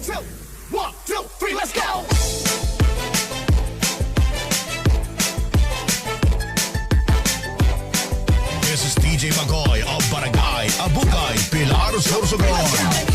two, one, two, three, let's go! This is DJ Magoy of Barangay Abukay, Pilar, Sorsogon.